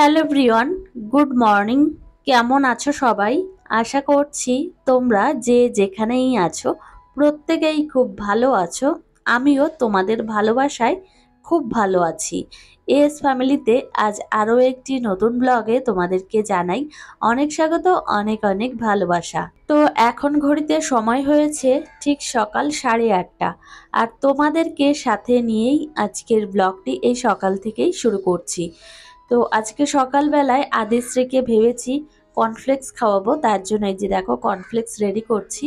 Hello everyone, good morning. কেমন আছো সবাই? আশা করছি তোমরা যে যেখানেই আছো প্রত্যেকেই খুব ভালো আছো। আমিও তোমাদের ভালোবাসায় খুব ভালো আছি। এস ফ্যামিলিতে আজ আরও একটি নতুন ব্লগে তোমাদেরকে জানাই অনেক স্বাগত, অনেক অনেক ভালোবাসা। তো এখন ঘড়িতে সময় হয়েছে ঠিক সকাল 8:30, আর তোমাদেরকে সাথে নিয়েই আজকের ব্লগটি এই সকাল থেকেই শুরু করছি। তো আজকে সকালবেলায় আদিশ্রীকে ভেবেছি কর্নফ্লেক্স খাওয়াবো, তার জন্য এই যে দেখো কর্নফ্লেক্স রেডি করছি।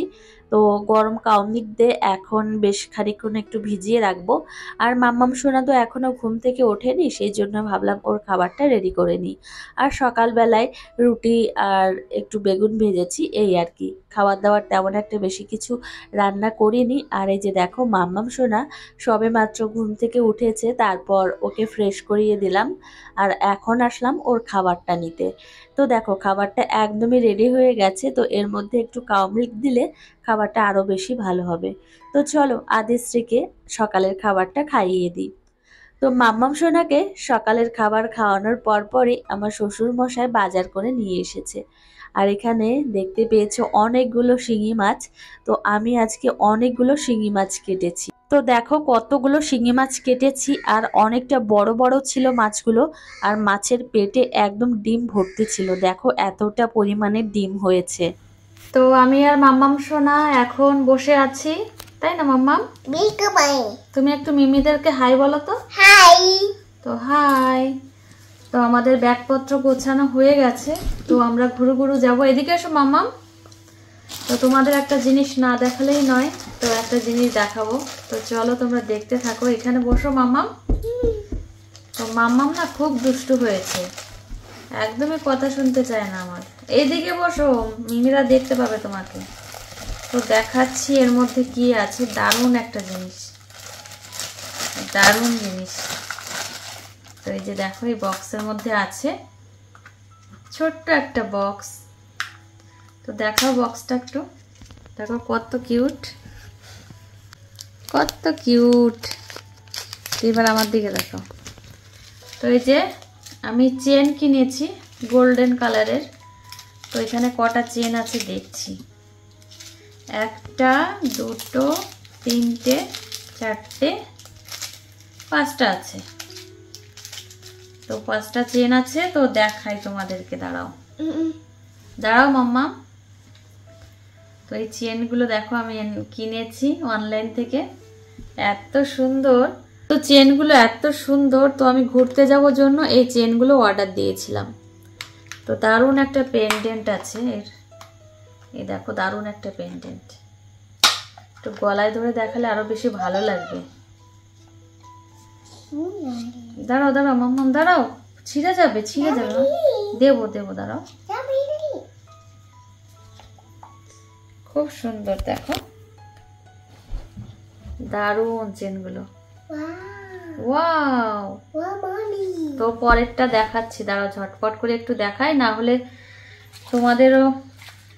তো গরম কাউমিক দিয়ে এখন বেশ খানিকক্ষণ একটু ভিজিয়ে রাখবো। আর মাম্মাম সোনা তো এখনও ঘুম থেকে ওঠেনি, সেই জন্য ভাবলাম ওর খাবারটা রেডি করে নিই। আর সকালবেলায় রুটি আর একটু বেগুন ভেজেছি, এই আর কি। খাবার দাবার তেমন একটা বেশি কিছু রান্না করিনি। আর এই যে দেখো মাম্মাম সোনা সবে মাত্র ঘুম থেকে উঠেছে, তারপর ওকে ফ্রেশ করিয়ে দিলাম। আর এখন আসলাম ওর খাবারটা নিতে। তো দেখো খাবারটা একদমই রেডি হয়ে গেছে, তো এর মধ্যে একটু কাউ মিল্ক দিলে খাবারটা আরও বেশি ভালো হবে। তো চলো আদিশ্রীকে সকালের খাবারটা খাইয়ে দিই। তো মাম্মাম সোনাকে সকালের খাবার খাওয়ানোর পরপরই আমার শ্বশুর মশাই বাজার করে নিয়ে এসেছে। আর এখানে দেখতে পেয়েছো অনেকগুলো শিঙি মাছ। তো আমি আজকে অনেকগুলো শিঙি মাছ কেটেছি। তো দেখো কতগুলো শিঙি মাছ কেটেছি, আর অনেকটা বড় বড় ছিল মাছগুলো। আর মাছের পেটে একদম ডিম ভর্তি ছিল, দেখো এতটা পরিমাণে ডিম হয়েছে। তো আমি আর মাম্মাম সোনা এখন বসে আছি, তাই না মাম্মাম? তুমি একটু মিমিদেরকে হাই বলো তো। হাই। তো হাই। তো আমাদের ব্যাগপত্র গোছানো হয়ে গেছে, তো আমরা ঘুরু ঘুরু যাবো। এদিকে এসো মাম্মাম। তো তোমাদের একটা জিনিস না দেখালেই নয়, তো একটা জিনিস দেখাবো। তো চলো তোমরা দেখতে থাকো। এখানে বসো মাম্মাম। তো মাম্মাম না খুব দুষ্টু হয়েছে, একদমই কথা শুনতে চায় না আমার। এইদিকে বসো, মিমিরা দেখতে পাবে তোমাকে। তো দেখাচ্ছি এর মধ্যে কি আছে। দারুণ একটা জিনিস, দারুণ জিনিস। তো এই যে দেখো এই বক্সের মধ্যে আছে ছোট্ট একটা বক্স। তো দেখাও বক্সটা একটু, দেখো কত কিউট, কত কিউট। এবার আমার দিকে দেখো। তো এই যে আমি চেন কিনেছি গোল্ডেন কালারের। তো এখানে কটা চেন আছে দেখছি, 1টা 2টো 3টে 4টে 5টা আছে। তো 5টা চেন আছে, তো দেখাই তোমাদেরকে। দাঁড়াও দাঁড়াও মাম্মা। তো এই চেনগুলো দেখো আমি কিনেছি অনলাইন থেকে, এত সুন্দর। তো চেনগুলো এত সুন্দর, তো আমি ঘুরতে যাওয়ার জন্য এই চেনগুলো অর্ডার দিয়েছিলাম। তো দারুণ একটা পেন্ডেন্ট আছে এর, এই দেখো দারুণ একটা পেন্ডেন্ট। তো গলায় ধরে দেখালে আরো বেশি ভালো লাগবে। দাঁড়াও দাঁড়াও মাম্মাম দাঁড়াও, ছিঁড়ে যাবে ছিঁড়ে যাবে। দেবো দেবো, দাঁড়াও। খুব সুন্দর দেখো, দারুণ চেনগুলো। ওয়াও। তো পরেরটা দেখাচ্ছি, দাঁড়াও ঝটপট করে একটু দেখাই, না হলে তোমাদেরও।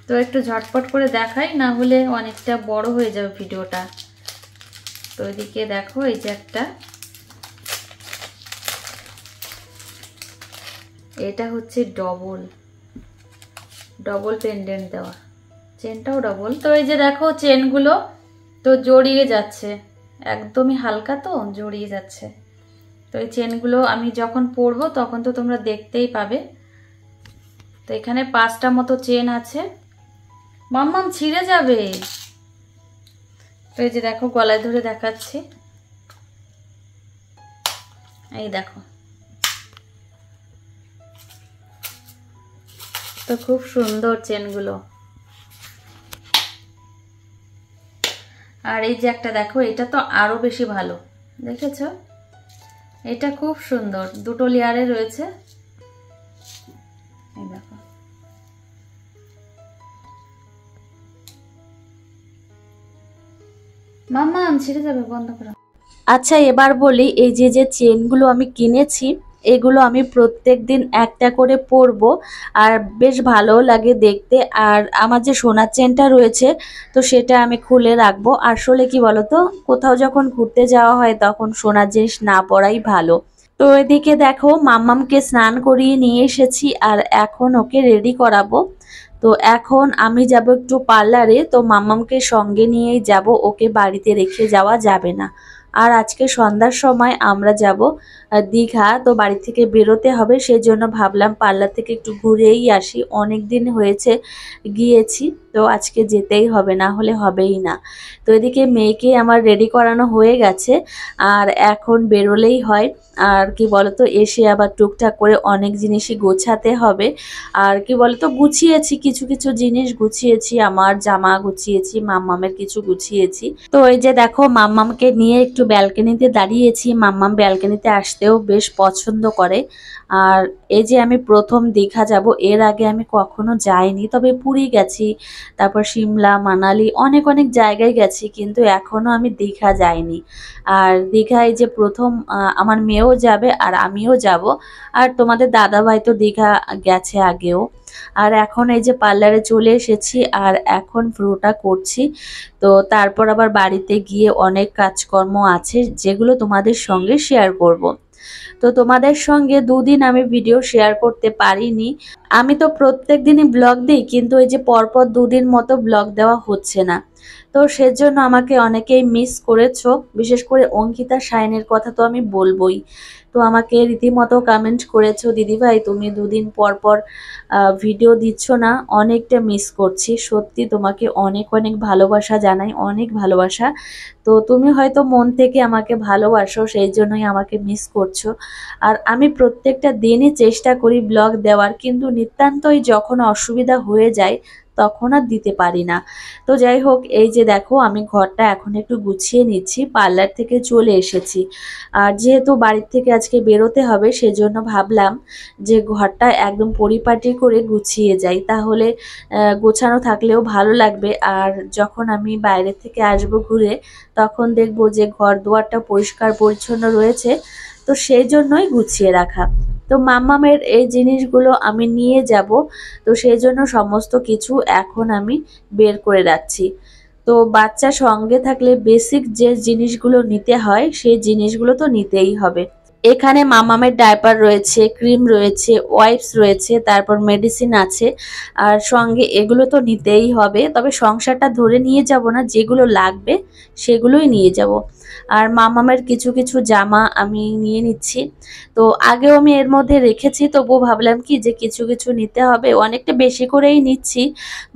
তো একটু ঝটপট করে দেখাই, না হলে অনেকটা বড় হয়ে যাবে ভিডিওটা। তো এদিকে দেখো এই যে একটা, এটা হচ্ছে ডবল ডবল পেন্ডেন্ট দেওয়া, চেনটাও ডবল। তো এই যে দেখো চেনগুলো তো জড়িয়ে যাচ্ছে, একদমই হালকা তো জড়িয়ে যাচ্ছে। তো এই চেনগুলো আমি যখন পরবো তখন তো তোমরা দেখতেই পাবে। তো এখানে 5টা মতো চেন আছে। মাম্মাম ছিঁড়ে যাবে। তো এই যে দেখো গলায় ধরে দেখাচ্ছি, এই দেখো। তো খুব সুন্দর চেনগুলো। আর এই যে একটা দেখো, এটা তো আরো বেশি ভালো, দেখেছো? এটা খুব সুন্দর, 2টো লেয়ারে রয়েছে। এই দেখো। মাম্মা ছিঁড়ে যাবে, বন্ধ করো। আচ্ছা এবার বলি, এই যে যে চেনগুলো আমি কিনেছি এগুলো আমি প্রত্যেক দিন একটা করে পরবো, আর বেশ ভালোও লাগে দেখতে। আর আমার যে সোনার চেনটা রয়েছে তো সেটা আমি খুলে রাখবো। আসলে কি বলতো, কোথাও যখন ঘুরতে যাওয়া হয় তখন সোনার জিনিস না পরাই ভালো। তো এদিকে দেখো মাম্মামকে স্নান করিয়ে নিয়ে এসেছি আর এখন ওকে রেডি করাবো। তো এখন আমি যাব একটু পার্লারে, তো মাম্মামকে সঙ্গে নিয়েই যাব, ওকে বাড়িতে রেখে যাওয়া যাবে না। আর আজকে সন্ধ্যার সময় আমরা যাব দীঘা, তো বাড়ি থেকে বেরোতে হবে, সেই জন্য ভাবলাম পার্লার থেকে একটু ঘুরেই আসি, অনেক দিন হয়েছে গিয়েছি, তো আজকে যেতেই হবে, না হলে হবেই না। তো এদিকে মেয়েকে আমার রেডি করানো হয়ে গেছে আর এখন বেরোলেই হয়। আর কি বলতো, এসে আবার টুকটাক করে অনেক জিনিসই গোছাতে হবে। আর কি বলতো, গুছিয়েছি কিছু কিছু জিনিস, গুছিয়েছি আমার জামা গুছিয়েছি, মাম্মামের কিছু গুছিয়েছি। তো এই যে দেখো মাম্মামকে নিয়ে একটু ব্যালকনিতে দাঁড়িয়েছি, মাম্মাম ব্যালকনিতে আসতেও বেশ পছন্দ করে। আর এই যে আমি প্রথম দীঘা যাব, এর আগে আমি কখনো যাইনি, তবে পুরী গেছি, তারপর সিমলা মানালি অনেক অনেক জায়গায় গেছি, কিন্তু এখনো আমি দীঘা যাইনি। আর দীঘায় যে প্রথম আমার মেয়েও যাবে আর আমিও যাব। আর তোমাদের দাদাভাই তো দীঘা গেছে আগেও। আর এখন এই যে পার্লারে চলে এসেছি আর এখন ফ্রুটা করছি। তো তারপর আবার বাড়িতে গিয়ে অনেক কাজকর্ম আছে যেগুলো তোমাদের সঙ্গে শেয়ার করব। তো তোমাদের সঙ্গে দুদিন আমি ভিডিও শেয়ার করতে পারিনি। আমি তো প্রত্যেক দিনই ব্লগ দিই, কিন্তু এই যে পরপর দুদিন মতো ব্লগ দেওয়া হচ্ছে না। তো সেজন্য আমাকে অনেকেই মিস করেছো, বিশেষ করে অঙ্কিতা শাইনের কথা তো আমি বলবোই। তো আমাকে রীতিমতো কমেন্ট করেছো, দিদিভাই তুমি দুদিন পর পর ভিডিও দিচ্ছ না, অনেকটা মিস করছি। সত্যি তোমাকে অনেক অনেক ভালোবাসা জানাই, অনেক ভালোবাসা। তো তুমি হয়তো মন থেকে আমাকে ভালোবাসো, সেই জন্যই আমাকে মিস করছো। আর আমি প্রত্যেকটা দিনই চেষ্টা করি ব্লগ দেওয়ার, কিন্তু নিতান্তই যখন অসুবিধা হয়ে যায় তখন আর দিতে পারি না। তো যাই হোক, এই যে দেখো আমি ঘরটা এখন একটু গুছিয়ে নিচ্ছি, পার্লার থেকে চলে এসেছি। আর যেহেতু বাড়ির থেকে আজকে বেরোতে হবে, সেজন্য ভাবলাম যে ঘরটা একদম পরিপাটি করে গুছিয়ে যাই, তাহলে গোছানো থাকলেও ভালো লাগবে। আর যখন আমি বাইরে থেকে আসবো ঘুরে, তখন দেখবো যে ঘর দুয়ারটা পরিষ্কার পরিচ্ছন্ন রয়েছে, তো সেই জন্যই গুছিয়ে রাখা। তো মাম্মামের এই জিনিসগুলো আমি নিয়ে যাব, তো সেই জন্য সমস্ত কিছু এখন আমি বের করে রাখছি। তো বাচ্চা সঙ্গে থাকলে বেসিক যে জিনিসগুলো নিতে হয় সেই জিনিসগুলো তো নিতেই হবে। এখানে মামামের ডায়পার রয়েছে, ক্রিম রয়েছে, ওয়াইপস রয়েছে, তারপর মেডিসিন আছে। আর সঙ্গে এগুলো তো নিতেই হবে, তবে সংসারটা ধরে নিয়ে যাব না, যেগুলো লাগবে সেগুলোই নিয়ে যাব। আর মামামের কিছু কিছু জামা আমি নিয়ে নিচ্ছি। তো আগেও আমি এর মধ্যে রেখেছি, তবুও ভাবলাম কি যে কিছু কিছু নিতে হবে, অনেকটা বেশি করেই নিচ্ছি।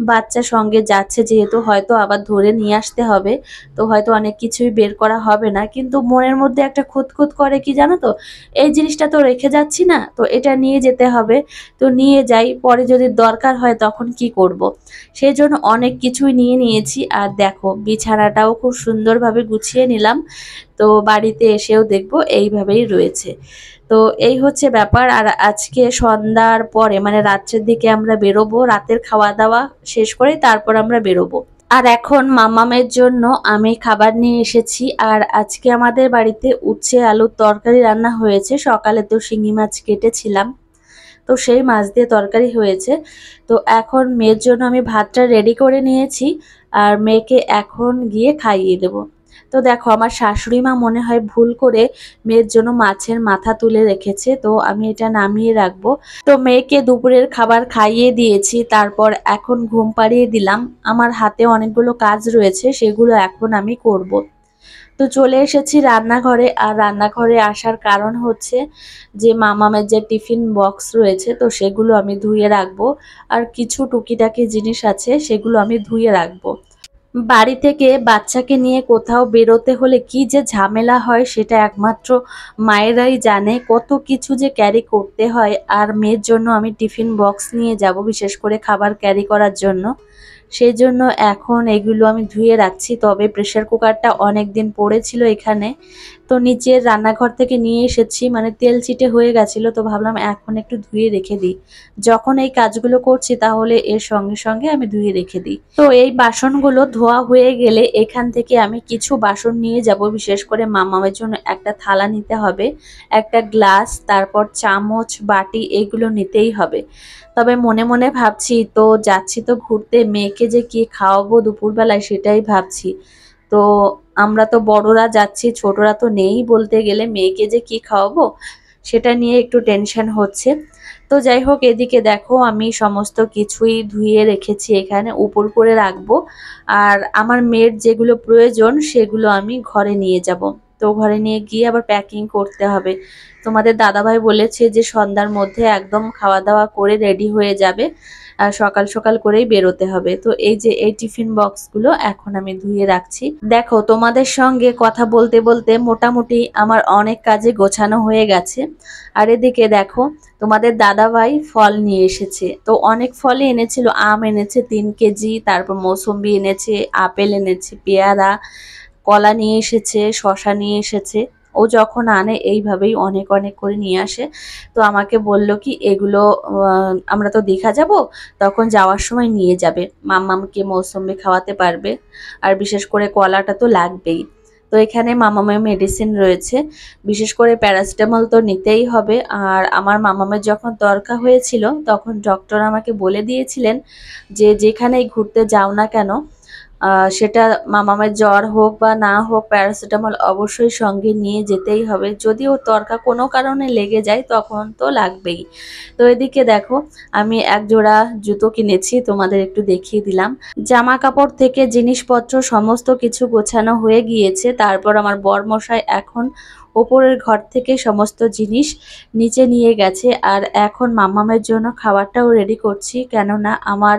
বাচ্চা সঙ্গে যাচ্ছে যেহেতু, হয়তো আবার ধরে নিয়ে আসতে হবে, তো হয়তো অনেক কিছুই বের করা হবে না, কিন্তু মনের মধ্যে একটা খুঁতখুত করে কি জানো তো, এই জিনিসটা তো রেখে যাচ্ছি না, তো এটা নিয়ে যেতে হবে। তো নিয়ে যাই, পরে যদি দরকার হয় তখন কি করব। সেই জন্য অনেক কিছুই নিয়ে নিয়েছি। আর দেখো বিছানাটাও খুব সুন্দরভাবে গুছিয়ে নিলাম, তো বাড়িতে এসেও দেখবো এইভাবেই রয়েছে। তো এই হচ্ছে ব্যাপার। আর আজকে সন্ধ্যার পরে মানে রাত্রের দিকে আমরা বেরোবো, রাতের খাওয়া দাওয়া শেষ করে তারপর আমরা বেরোবো। আর এখন মামামের জন্য আমি খাবার নিয়ে এসেছি। আর আজকে আমাদের বাড়িতে উচ্ছে আলুর তরকারি রান্না হয়েছে, সকালে তো শিঙি মাছ কেটেছিলাম, তো সেই মাছ দিয়ে তরকারি হয়েছে। তো এখন মেয়ের জন্য আমি ভাতটা রেডি করে নিয়েছি, আর মেয়েকে এখন গিয়ে খাইয়ে দেবো। তো দেখো আমার শাশুড়ি মা মনে হয় ভুল করে মেয়ের জন্য মাছের মাথা তুলে রেখেছে, তো আমি এটা নামিয়ে রাখবো। তো মেয়েকে দুপুরের খাবার খাইয়ে দিয়েছি, তারপর এখন ঘুম পাড়িয়ে দিলাম। আমার হাতে অনেকগুলো কাজ রয়েছে, সেগুলো এখন আমি করব। তো চলে এসেছি রান্নাঘরে। আর রান্নাঘরে আসার কারণ হচ্ছে যে মামামের যে টিফিন বক্স রয়েছে, তো সেগুলো আমি ধুয়ে রাখবো। আর কিছু টুকিটাকি জিনিস আছে, সেগুলো আমি ধুয়ে রাখবো। বাড়ি থেকে বাচ্চাকে নিয়ে কোথাও বেরোতে হলে কি যে ঝামেলা হয় সেটা একমাত্র মায়েরাই জানে, কত কিছু যে ক্যারি করতে হয়। আর মেয়ের জন্য আমি টিফিন বক্স নিয়ে যাব, বিশেষ করে খাবার ক্যারি করার জন্য, সেই জন্য এখন এগুলো আমি ধুয়ে রাখছি। তবে প্রেসার কুকারটা অনেক দিন পড়েছিল এখানে, তো নিচের রান্নাঘর থেকে নিয়ে এসেছি, মানে তেল চিটে হয়ে গেছিলো, তো ভাবলাম এখন একটু ধুয়ে রেখে দিই, যখন এই কাজগুলো করছি তাহলে এর সঙ্গে সঙ্গে আমি ধুয়ে রেখে দিই। তো এই বাসনগুলো ধোয়া হয়ে গেলে এখান থেকে আমি কিছু বাসন নিয়ে যাব, বিশেষ করে মামামের জন্য একটা থালা নিতে হবে, একটা গ্লাস, তারপর চামচ বাটি, এইগুলো নিতেই হবে। তবে মনে মনে ভাবছি, তো যাচ্ছি তো ঘুরতে, মেয়েকে যে কি খাওয়াবো দুপুরবেলায় সেটাই ভাবছি। তো আমরা তো বড়রা যাচ্ছি, ছোটরা তো নেই বলতে গেলে, মেয়েকে যে কি খাওয়াবো সেটা নিয়ে একটু টেনশন হচ্ছে। তো যাই হোক, এদিকে দেখো আমি সমস্ত কিছুই ধুয়ে রেখেছি, এখানে উপর করে রাখবো। আর আমার মেয়ের যেগুলো প্রয়োজন সেগুলো আমি ঘরে নিয়ে যাব। তো ঘরে নিয়ে গিয়ে আবার প্যাকিং করতে হবে। তোমাদের দাদাভাই বলেছে যে সন্ধ্যার মধ্যে একদম খাওয়া দাওয়া করে রেডি হয়ে যাবে, আর সকাল সকাল করেই বেরোতে হবে। তো এই যে এই টিফিন বক্সগুলো এখন আমি ধুয়ে রাখছি। দেখো তোমাদের সঙ্গে কথা বলতে বলতে মোটামুটি আমার অনেক কাজে গোছানো হয়ে গেছে। আর এদিকে দেখো তোমাদের দাদাভাই ফল নিয়ে এসেছে। তো অনেক ফলই এনেছিল, আম এনেছে 3 কেজি, তারপর মৌসুম্বি এনেছে, আপেল এনেছে, পেয়ারা, কলা নিয়ে এসেছে, শসা নিয়ে এসেছে। ও যখন আনে এইভাবেই অনেক অনেক করে নিয়ে আসে। তো আমাকে বলল কি এগুলো আমরা তো দীঘা যাব, তখন যাওয়ার সময় নিয়ে যাবে, মাম্মামকে মৌসুম্বি খাওয়াতে পারবে, আর বিশেষ করে কলাটা তো লাগবেই। তো এখানে মামামের মেডিসিন রয়েছে, বিশেষ করে প্যারাসিটামল তো নিতেই হবে। আর আমার মামামের যখন দরকার হয়েছিল তখন ডক্টর আমাকে বলে দিয়েছিলেন যে যেখানেই ঘুরতে যাও না কেন, সেটা মামামের জ্বর হোক বা না হোক, প্যারাসিটামল অবশ্যই সঙ্গে নিয়ে যেতেই হবে। যদি ওর তরকা কোনো কারণে লেগে যায় তখন তো লাগবেই। তো এদিকে দেখো আমি এক জোড়া জুতো কিনেছি, তোমাদের একটু দেখিয়ে দিলাম। জামা কাপড় থেকে জিনিসপত্র সমস্ত কিছু গোছানো হয়ে গিয়েছে। তারপর আমার বরমশাই এখন ওপরের ঘর থেকে সমস্ত জিনিস নিচে নিয়ে গেছে। আর এখন মামামের জন্য খাবারটাও রেডি করছি, কেননা আমার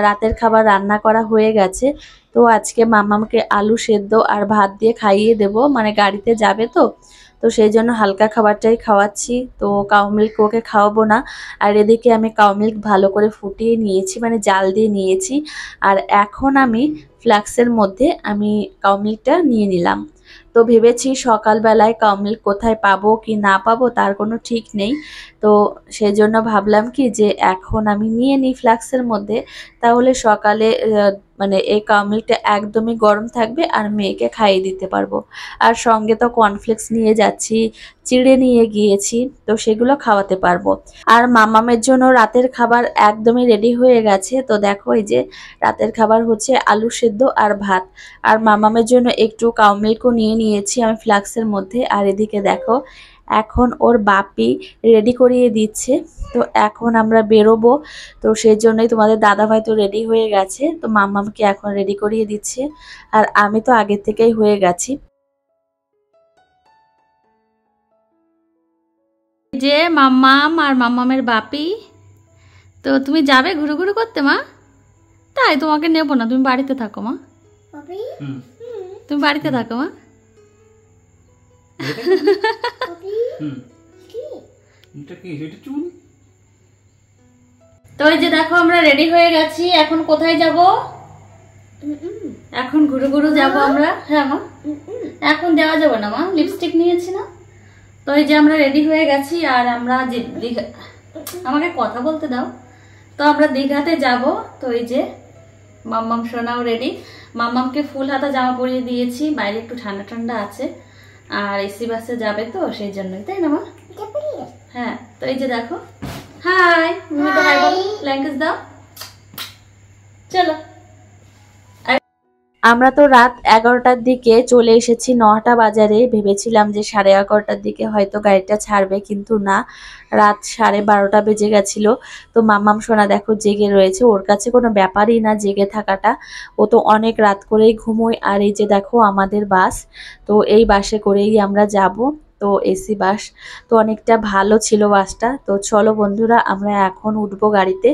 রাতের খাবার রান্না করা হয়ে গেছে। তো আজকে মামামকে আলু সেদ্ধ আর ভাত দিয়ে খাইয়ে দেব, মানে গাড়িতে যাবে তো, তো সেই জন্য হালকা খাবারটাই খাওয়াচ্ছি। তো কাউ মিল্ক ওকে খাওয়াবো না। আর এদিকে আমি কাউ মিল্ক ভালো করে ফুটিয়ে নিয়েছি, মানে জাল দিয়ে নিয়েছি। আর এখন আমি ফ্লাক্সের মধ্যে আমি কাউ মিল্কটা নিয়ে নিলাম। তো ভেবেছি সকালবেলায় কাউ মিল্ক কোথায় পাবো কি না পাবো তার কোনো ঠিক নেই। তো সেই জন্য ভাবলাম কি যে এখন আমি নিয়ে নিই ফ্লাক্সের মধ্যে, তাহলে সকালে মানে এই কাউ মিল্কটা একদমই গরম থাকবে আর মেয়েকে খাইয়ে দিতে পারবো। আর সঙ্গে তো কর্নফ্লেক্স নিয়ে যাচ্ছি, চিড়ে নিয়ে গিয়েছি, তো সেগুলো খাওয়াতে পারবো। আর মামামের জন্য রাতের খাবার একদমই রেডি হয়ে গেছে। তো দেখো এই যে রাতের খাবার হচ্ছে আলু সেদ্ধ আর ভাত। আর মামামের জন্য একটু কাউ মিল্কও নিয়ে নিয়েছি আমি ফ্লাক্সের মধ্যে। আর এদিকে দেখো এখন ওর বাপি রেডি করিয়ে দিচ্ছে। তো এখন আমরা বেরোবো, তো সেই জন্যই তোমাদের দাদাভাই তো রেডি হয়ে গেছে, তো মাম্মামকে এখন রেডি করিয়ে দিচ্ছে। আর আমি তো আগের থেকেই হয়ে গেছি। যে মাম্মাম আর মাম্মামের বাপি, তো তুমি যাবে ঘুরু ঘুরু করতে মা? তাই তোমাকে নেবো না, তুমি বাড়িতে থাকো মা, তুমি বাড়িতে থাকো মা। তো এই যে দেখো আমরা রেডি হয়ে গেছি, এখন কোথায় যাব? এখন ঘুরু ঘুরু যাবো আমরা। হ্যাঁ মা, এখন যাওয়া যাবে না মা, লিপস্টিক নিয়েছি না। তো এই যে আমরা রেডি হয়ে গেছি, আর আমরা যে দীঘা, আমাকে কথা বলতে দাও। তো আমরা দীঘাতে যাব। তো এই যে মাম্মাম সোনাও রেডি, মাম্মামকে ফুল হাতা জামা পরিয়ে দিয়েছি, বাইরে একটু ঠান্ডা ঠান্ডা আছে, আর এসি বাসে যাবে তো সেই জন্যই, তাই না মা? হ্যাঁ। তো এই যে দেখো, হাই হাই বল, ল্যাঙ্গুয়েজ দাও, চলো। আমরা তো রাত 11টার দিকে চলে এসেছি নহাটা বাজারে। ভেবেছিলাম যে 11:30টার দিকে হয়তো গাড়িটা ছাড়বে, কিন্তু না, রাত 12:30 বেজে গেছিল। তো মাম্মাম সোনা দেখো জেগে রয়েছে, ওর কাছে কোনো ব্যাপারই না জেগে থাকাটা, ও তো অনেক রাত করেই ঘুমোয়। আর এই যে দেখো আমাদের বাস, তো এই বাসে করেই আমরা যাব। তো এসি বাস, তো অনেকটা ভালো ছিল বাসটা। তো চলো বন্ধুরা আমরা এখন উঠবো গাড়িতে।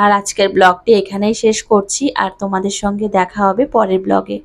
আর আজকের ব্লগটি এখানেই শেষ করছি, আর তোমাদের সঙ্গে দেখা হবে পরের ব্লগে।